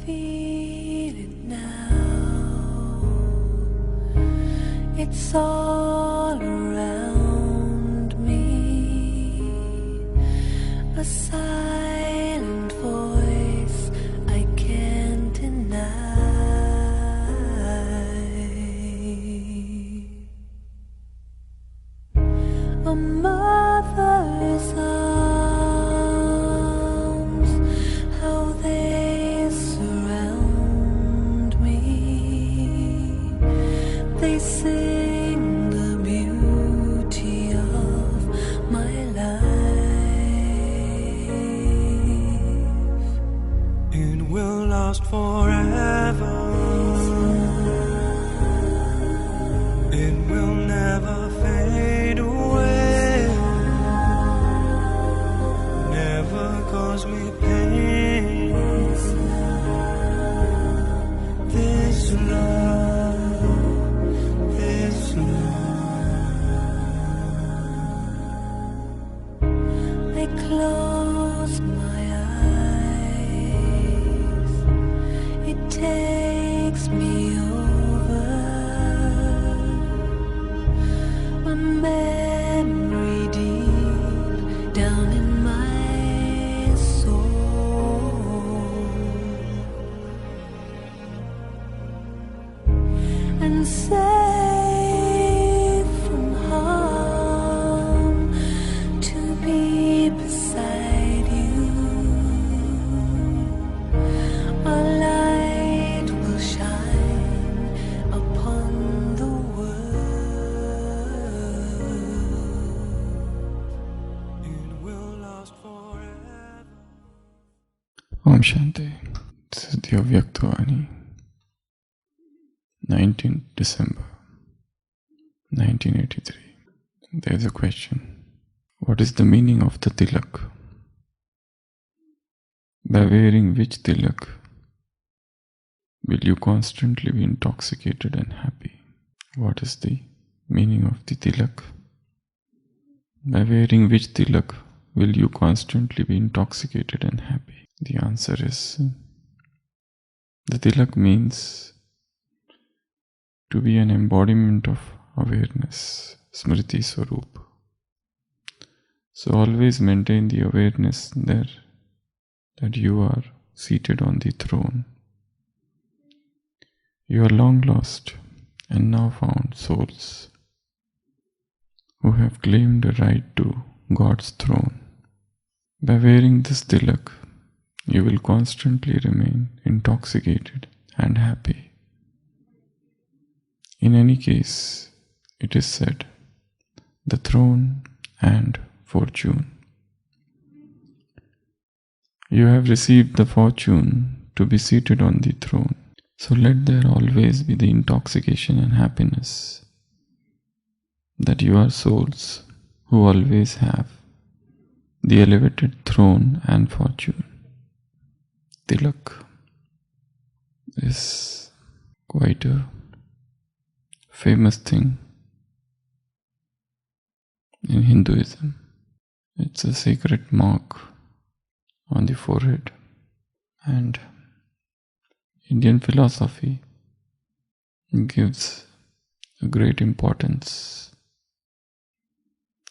feel it now. It's all around me, a silent voice I can't deny. A mother's arms, how they surround me. They sing the beauty of my life. It will last forever. It will never fade away. Never cause me pain. This love, this love. I close my eyes. It takes me over. A memory deep down in my soul, and safe from harm to be beside you. A light will shine upon the Om Shanti. This is the Avyaktvani. 19th December 1983. There is a question. What is the meaning of the tilak? By wearing which tilak will you constantly be intoxicated and happy? What is the meaning of the tilak? By wearing which tilak will you constantly be intoxicated and happy? The answer is, the tilak means to be an embodiment of awareness, Smriti Swarup. So always maintain the awareness there that you are seated on the throne. You are long lost and now found souls who have claimed a right to God's throne. By wearing this tilak, you will constantly remain intoxicated and happy. In any case, it is said, the throne and fortune. You have received the fortune to be seated on the throne, so let there always be the intoxication and happiness that you are souls who always have the elevated throne and fortune. Tilak is quite a famous thing in Hinduism. It's a sacred mark on the forehead, and Indian philosophy gives a great importance,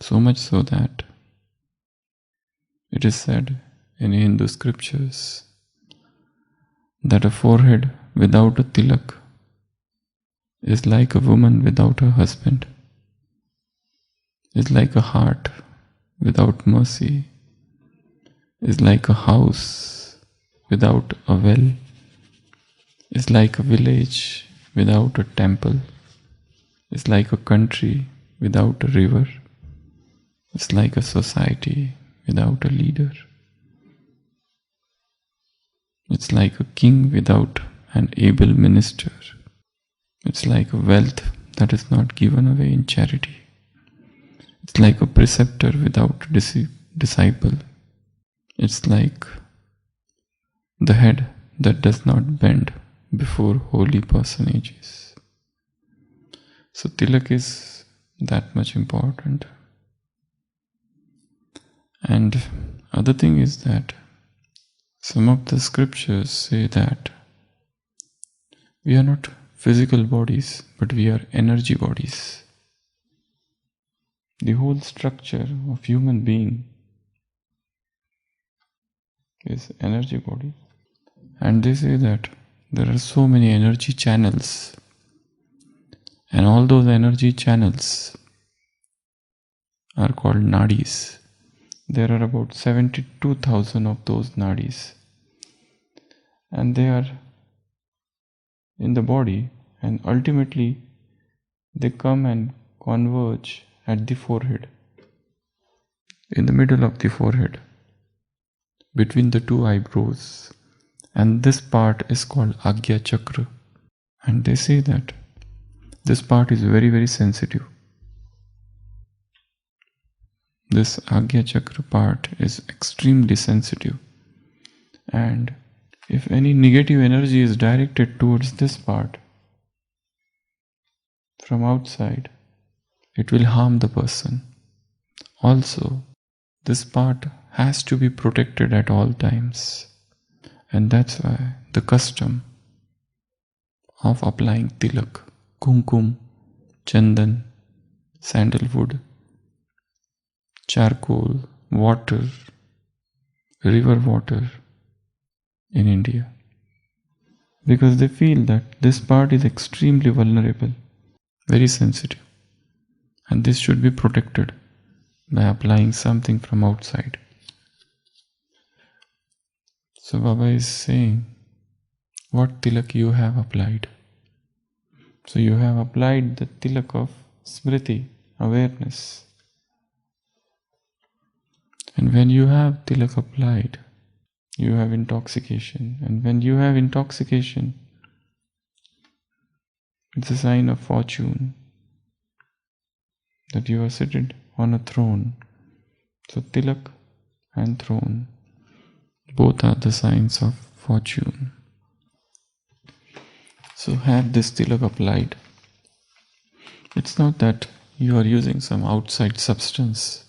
so much so that it is said in Hindu scriptures that a forehead without a tilak is like a woman without her husband, is like a heart without mercy, is like a house without a well, is like a village without a temple, is like a country without a river, is like a society without a leader. It's like a king without an able minister. It's like a wealth that is not given away in charity. It's like a preceptor without a disciple. It's like the head that does not bend before holy personages. So tilak is that much important. And other thing is that some of the scriptures say that We are not physical bodies, but we are energy bodies. The whole structure of human being is energy body. And they say that there are so many energy channels, and all those energy channels are called nadis. There are about 72,000 of those nadis, and they are in the body, and ultimately they come and converge at the forehead, in the middle of the forehead, between the two eyebrows, and this part is called Agya Chakra. And they say that this part is very, very sensitive. This Agya Chakra part is extremely sensitive, and if any negative energy is directed towards this part from outside, it will harm the person. Also, this part has to be protected at all times, and that's why the custom of applying tilak, kumkum, chandan, sandalwood, charcoal, water, river water in India, because they feel that this part is extremely vulnerable, very sensitive, and this should be protected by applying something from outside. So Baba is saying, what tilak you have applied? So you have applied the tilak of smriti, awareness. And when you have tilak applied, you have intoxication. And when you have intoxication, it's a sign of fortune that you are seated on a throne. So tilak and throne, both are the signs of fortune. So have this tilak applied. It's not that you are using some outside substance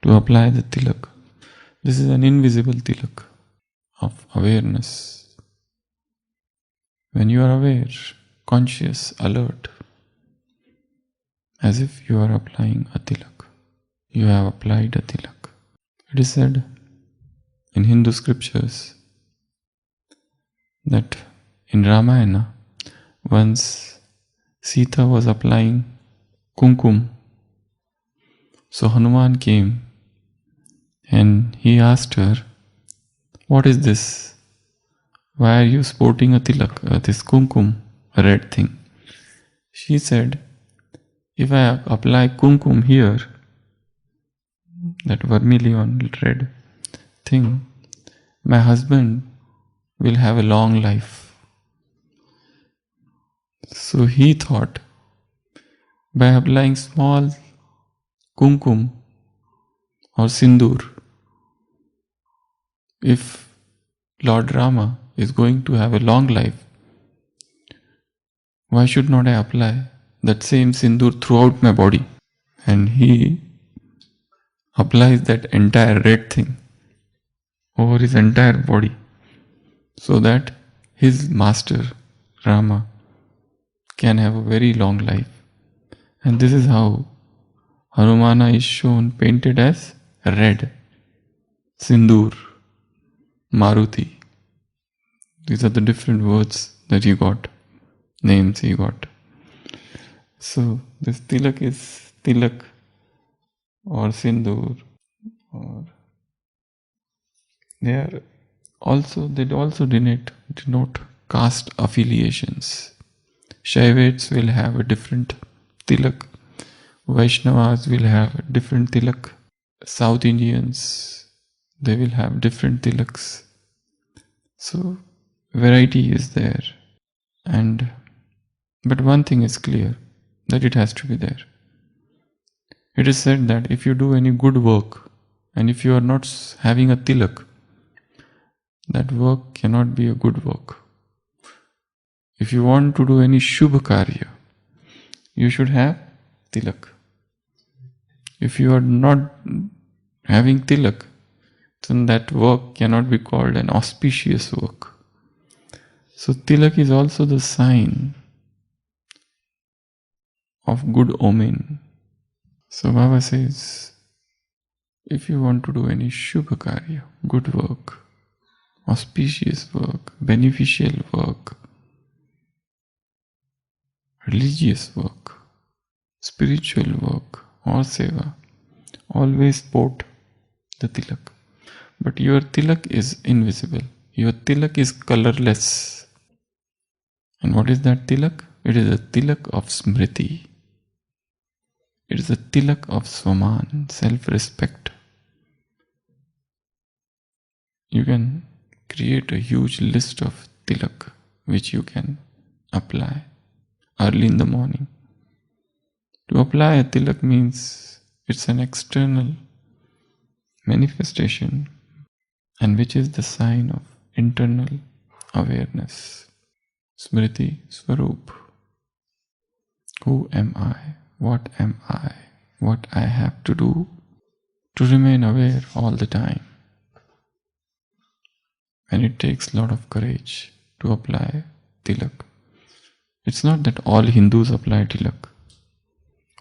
to apply the tilak. This is an invisible tilak of awareness. When you are aware, conscious, alert, as if you are applying a tilak. You have applied a tilak. It is said in Hindu scriptures that in Ramayana, once Sita was applying kumkum, so Hanuman came and he asked her, "What is this? Why are you sporting a tilak, this kumkum, a red thing?" She said, "If I apply kumkum here, that vermilion red thing, my husband will have a long life." So he thought, by applying small kumkum or sindoor, if Lord Rama is going to have a long life, why should not I apply that same sindoor throughout my body? And he applies that entire red thing over his entire body, so that his master Rama can have a very long life. And this is how Hanumana is shown painted as red, sindoor, Maruti. These are the different words that he got, names he got. So this tilak is tilak or sindoor, or they also denote caste affiliations. Shaivites will have a different tilak, Vaishnavas will have a different tilak, South Indians, they will have different tilaks. So variety is there, but one thing is clear, that it has to be there. It is said that if you do any good work, and if you are not having a tilak, that work cannot be a good work. If you want to do any shubha karya, you should have tilak. If you are not having tilak, then that work cannot be called an auspicious work. So tilak is also the sign of good omen. So Baba says, if you want to do any Shubha Karya, good work, auspicious work, beneficial work, religious work, spiritual work or seva, always sport the tilak. But your tilak is invisible. Your tilak is colorless. And what is that tilak? It is a tilak of smriti. It is a tilak of swaman, self-respect. You can create a huge list of tilak which you can apply early in the morning. To apply a tilak means it's an external manifestation and which is the sign of internal awareness. Smriti Swarup. Who am I? What am I? What I have to do to remain aware all the time. And it takes a lot of courage to apply tilak. It's not that all Hindus apply tilak.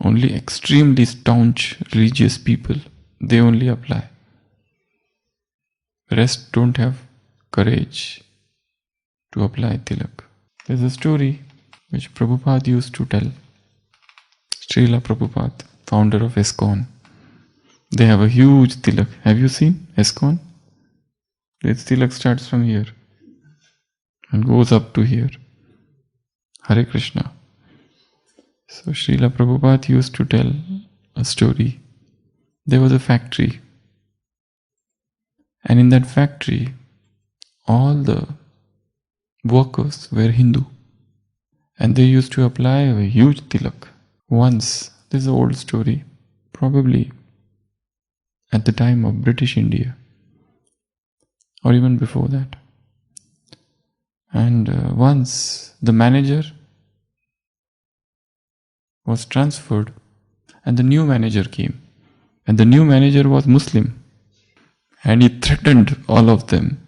Only extremely staunch religious people, they only apply. The rest don't have courage to apply tilak. There's a story which Prabhupada used to tell. Srila Prabhupada, founder of ISKCON. They have a huge tilak. Have you seen ISKCON? Its tilak starts from here and goes up to here. Hare Krishna. So Srila Prabhupada used to tell a story. There was a factory, and in that factory all the workers were Hindu, and they used to apply a huge tilak. Once, this is an old story, probably at the time of British India or even before that. And once the manager was transferred and the new manager came, and the new manager was Muslim, and he threatened all of them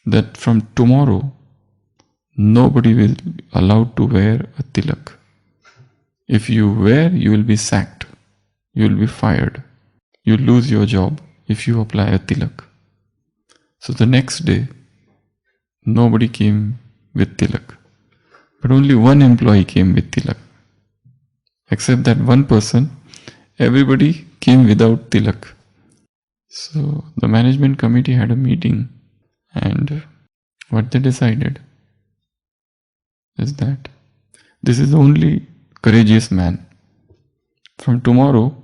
that from tomorrow nobody will be allowed to wear a tilak. If you wear, you will be sacked, you will be fired, you will lose your job if you apply a tilak. So the next day nobody came with tilak, but only one employee came with tilak. Except that one person, everybody came without tilak. So the management committee had a meeting, and what they decided is that this is the only courageous man. From tomorrow,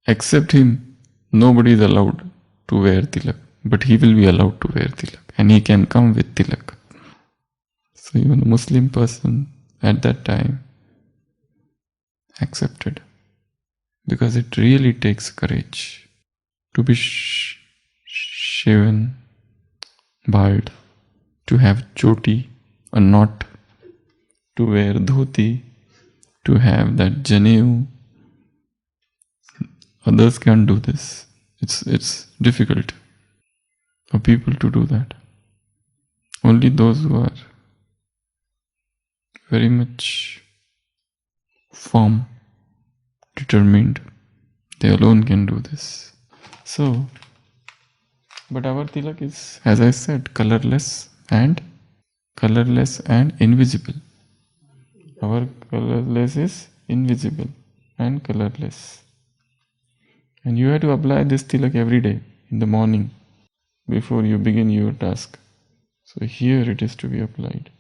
except him, nobody is allowed to wear tilak, but he will be allowed to wear tilak, and he can come with tilak. So even a Muslim person at that time accepted, because it really takes courage to be shaven, bald, to have choti, a knot, to wear dhoti, to have that janeu. Others can't do this. It's difficult for people to do that. Only those who are very much firm, determined, they alone can do this. So, but our tilak is, as I said, colorless and invisible. Our colorless is invisible and colorless. And you have to apply this tilak every day in the morning before you begin your task. So here it is to be applied,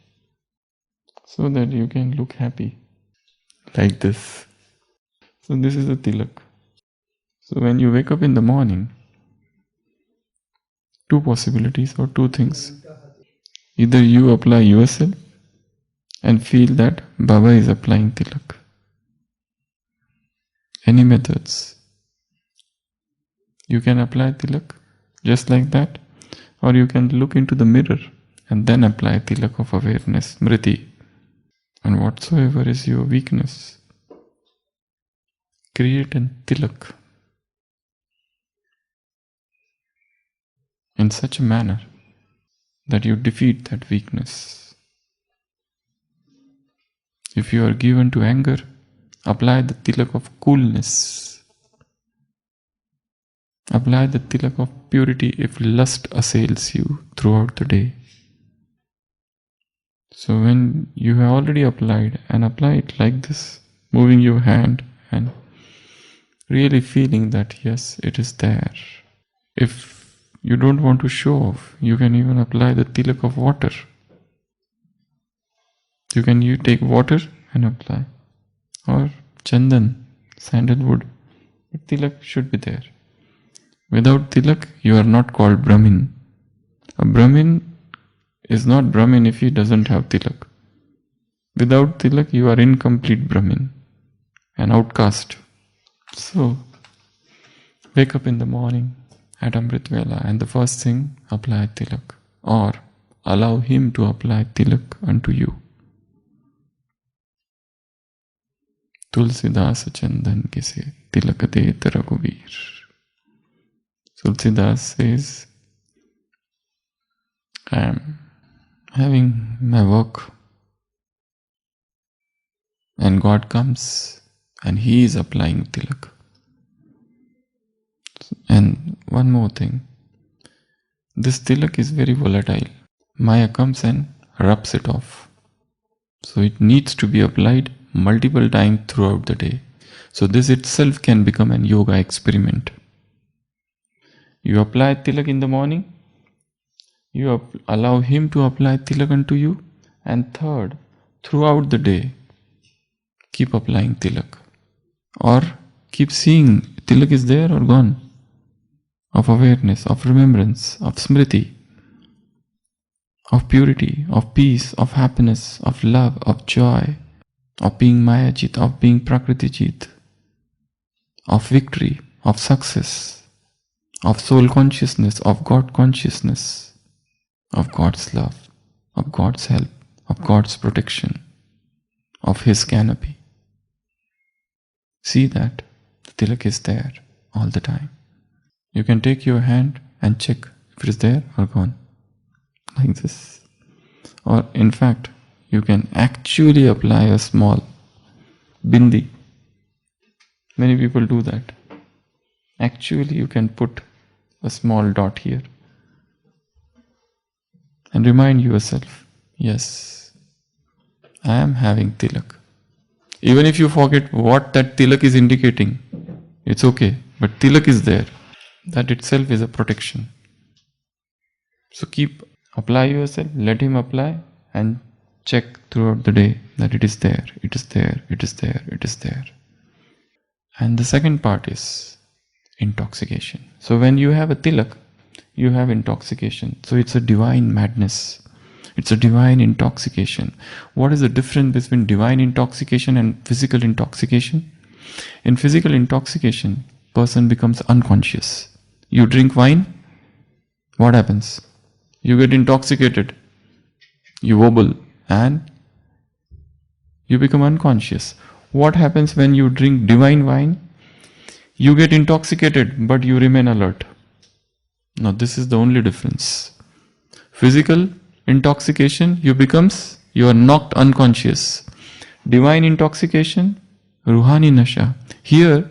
so that you can look happy, like this. So this is a tilak. So when you wake up in the morning, two possibilities or two things. Either you apply yourself and feel that Baba is applying tilak. Any methods. You can apply tilak just like that, or you can look into the mirror and then apply tilak of awareness, smriti. And whatsoever is your weakness, create a tilak in such a manner that you defeat that weakness. If you are given to anger, apply the tilak of coolness. Apply the tilak of purity if lust assails you throughout the day. So when you have already applied, and apply it like this, moving your hand and really feeling that yes, it is there. If you don't want to show off, you can even apply the tilak of water. You take water and apply, or chandan, sandalwood. But tilak should be there. Without tilak, you are not called Brahmin. A Brahmin is not Brahmin if he doesn't have tilak. Without tilak, you are incomplete Brahmin, an outcast. So, wake up in the morning at Amrit Vela and the first thing, apply tilak, or allow him to apply tilak unto you. Tulsidas chandan kise tilak de Raghuveer. Tulsidas says, I am having my work and God comes and he is applying tilak. And one more thing, this tilak is very volatile. Maya comes and rubs it off. So it needs to be applied multiple times throughout the day. So this itself can become an yoga experiment. You apply tilak in the morning, you allow him to apply tilak unto you, and third, throughout the day, keep applying tilak. Or keep seeing tilak is there or gone, of awareness, of remembrance, of smriti, of purity, of peace, of happiness, of love, of joy, of being Mayajit, of being Prakritijit, of victory, of success, of soul consciousness, of God consciousness, of God's love, of God's help, of God's protection, of His canopy. See that the tilak is there all the time. You can take your hand and check if it is there or gone, like this. Or in fact, you can actually apply a small bindi. Many people do that. Actually, you can put a small dot here and remind yourself, yes, I am having tilak. Even if you forget what that tilak is indicating, it's okay, but tilak is there. That itself is a protection. So apply yourself, let him apply, and check throughout the day that it is there, it is there, it is there, it is there. And the second part is intoxication. So when you have a tilak, you have intoxication. So it's a divine madness. It's a divine intoxication. What is the difference between divine intoxication and physical intoxication? In physical intoxication, person becomes unconscious. You drink wine, what happens? You get intoxicated. You wobble and you become unconscious. What happens when you drink divine wine? You get intoxicated, but you remain alert. Now this is the only difference. Physical intoxication, you are knocked unconscious. Divine intoxication, ruhani nasha. Here,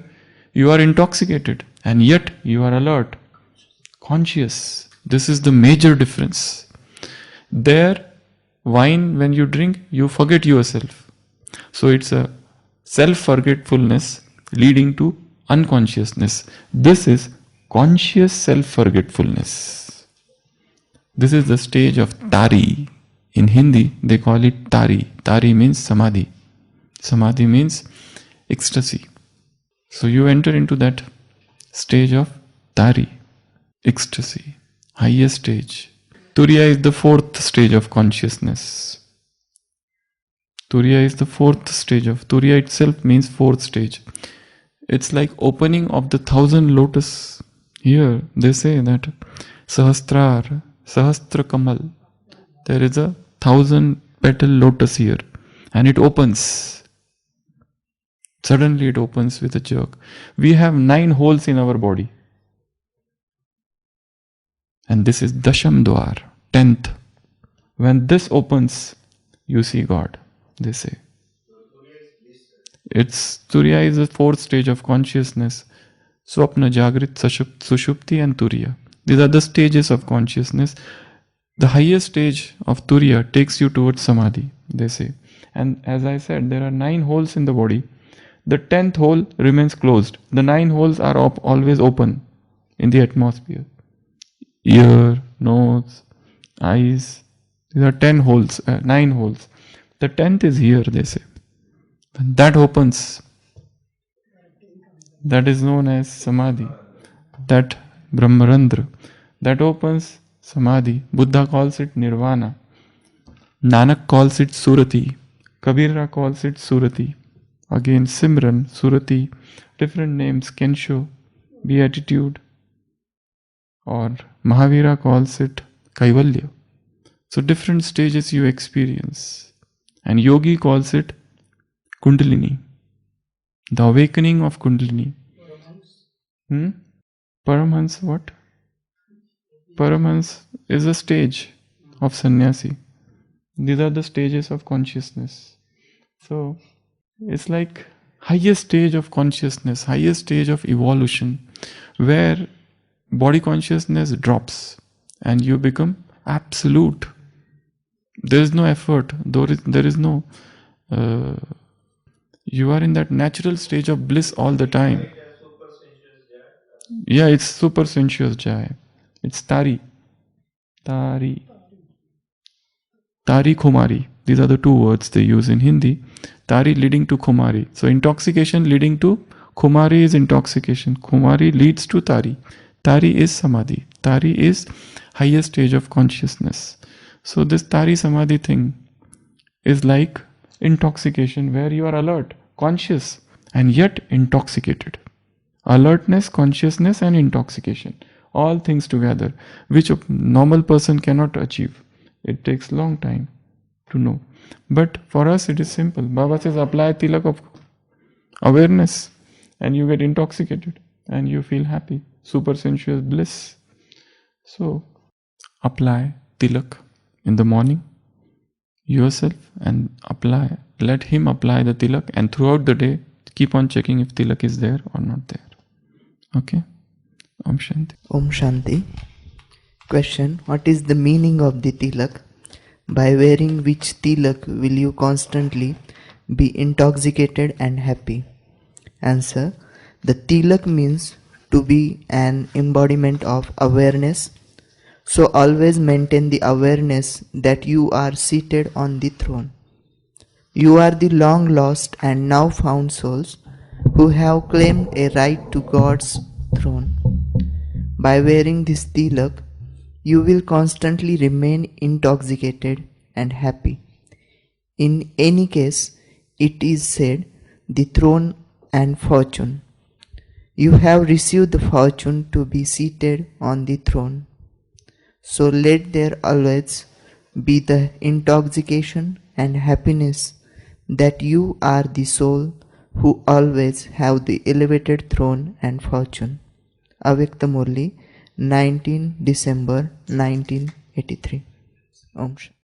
you are intoxicated and yet you are alert, conscious. This is the major difference. There, wine, when you drink, you forget yourself. So it's a self-forgetfulness leading to unconsciousness. This is conscious self-forgetfulness. This is the stage of tari. In Hindi, they call it tari. Tari means samadhi. Samadhi means ecstasy. So you enter into that stage of tari, ecstasy, highest stage. Turiya is the fourth stage of consciousness. Turiya is the fourth stage of... Turiya itself means fourth stage. It's like opening of the 1,000 lotus. Here they say that Sahasra Kamal. There is a 1,000 petal lotus here and it opens. Suddenly it opens with a jerk. We have 9 holes in our body. And this is Dasham Dwar, 10th When this opens, you see God, they say. Turiya is the fourth stage of consciousness. Swapna, Jagrit, Sushupti and Turiya. These are the stages of consciousness. The highest stage of Turiya takes you towards Samadhi, they say. And as I said, there are 9 holes in the body. The 10th hole remains closed. The 9 holes are always open in the atmosphere. Ear, nose, eyes. These are 10 holes, 9 holes. The 10th is here, they say. When that opens, that is known as Samadhi. That Brahmarandra. That opens Samadhi. Buddha calls it Nirvana. Nanak calls it Surati. Kabira calls it Surati. Again Simran, Surati, different names, Kensho, Beatitude, or Mahavira calls it Kaivalya. So different stages you experience. And Yogi calls it Kundalini, the awakening of Kundalini. Paramhans what? Paramhans is a stage of sannyasi. These are the stages of consciousness. So it's like highest stage of consciousness, highest stage of evolution, where body consciousness drops and you become absolute. There is no effort. There is no. You are in that natural stage of bliss all the time. Yeah, it's super sensuous jai. It's Tari. Tari Khomari. These are the 2 words they use in Hindi. Tari leading to Khomari. So intoxication leading to Khomari is intoxication. Khomari leads to Tari. Tari is Samadhi. Tari is highest stage of consciousness. So this Tari Samadhi thing is like intoxication, where you are alert, conscious, and yet intoxicated. Alertness, consciousness and intoxication. All things together, which a normal person cannot achieve. It takes long time to know. But for us it is simple. Baba says apply tilak of awareness and you get intoxicated and you feel happy. Super sensuous bliss. So apply tilak in the morning yourself and apply. Let him apply the tilak and throughout the day keep on checking if tilak is there or not there. Okay? Om Shanti. Om Shanti. Question: what is the meaning of the tilak? By wearing which tilak will you constantly be intoxicated and happy? Answer: the tilak means to be an embodiment of awareness. So always maintain the awareness that you are seated on the throne. You are the long lost and now found souls who have claimed a right to God's throne. By wearing this tilak, you will constantly remain intoxicated and happy. In any case, it is said, the throne and fortune. You have received the fortune to be seated on the throne. So let there always be the intoxication and happiness that you are the soul who always have the elevated throne and fortune. Avyakta Murli, 19 December 1983. Om Shanti.